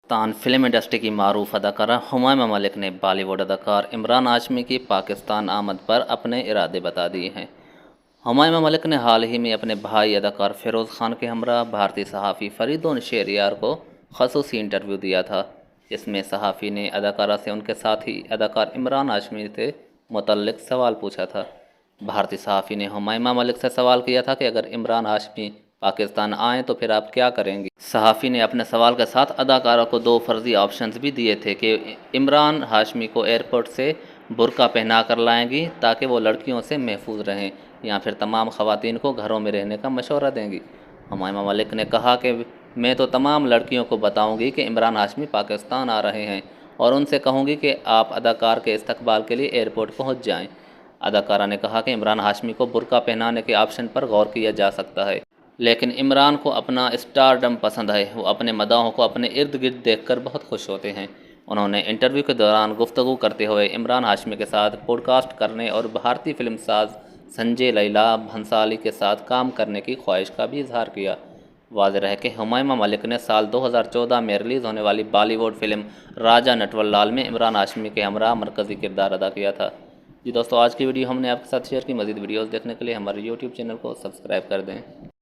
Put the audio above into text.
Pakistan film industry की मारूफ अदाकारा हुमायूं मलिक ने बॉलीवुड अदाकार इमरान हाशमी की पाकिस्तान आमद पर अपने इरादे बता दिए हैं। हुमायूं मलिक ने हाल ही में अपने भाई अदाकार फ़िरोज़ खान के हमरा भारतीय सहाफ़ी फरीदुन शेरियार को ख़ुसूसी इंटरव्यू दिया था। इसमें सहाफ़ी ने अदाकारा से उनके साथी अदाकार इमरान हाशमी से मुतल्लिक़ सवाल पूछा था। भारतीय सहाफ़ी ने हुमायूं मलिक से सवाल किया था कि अगर इमरान हाशमी पाकिस्तान आएँ तो फिर आप क्या करेंगी। सहाफ़ी ने अपने सवाल के साथ अदाकारा को दो फर्जी ऑप्शंस भी दिए थे कि इमरान हाशमी को एयरपोर्ट से बुर्का पहना कर लाएंगी ताकि वो लड़कियों से महफूज रहें, या फिर तमाम ख़वातीन को घरों में रहने का मशवरा देंगी। हुमायूं मलिक ने कहा कि मैं तो तमाम लड़कियों को बताऊंगी कि इमरान हाशमी पाकिस्तान आ रहे हैं और उनसे कहूँगी कि आप अदाकार के इस्तकबाल के लिए एयरपोर्ट पहुँच जाएँ। अदाकारा ने कहा कि इमरान हाशमी को बुर्का पहनाने के ऑप्शन पर गौर किया जा सकता है, लेकिन इमरान को अपना स्टारडम पसंद है। वो अपने मदाहों को अपने इर्द गिर्द देखकर बहुत खुश होते हैं। उन्होंने इंटरव्यू के दौरान गुफ्तगू करते हुए इमरान हाशमी के साथ पॉडकास्ट करने और भारतीय फिल्म साज संजय लीला भंसाली के साथ काम करने की ख्वाहिश का भी इजहार किया। वाज़ेह है कि हुमायूं मलिक ने साल 2014 में रिलीज़ होने वाली बॉलीवुड फिल्म राजा नटवरलाल में इमरान हाशमी के हमरा मरकज़ी किरदार अदा किया था। जी दोस्तों, आज की वीडियो हमने आपके साथ शेयर की। मज़ीद वीडियोज़ देखने के लिए हमारे यूट्यूब चैनल को सब्सक्राइब कर दें।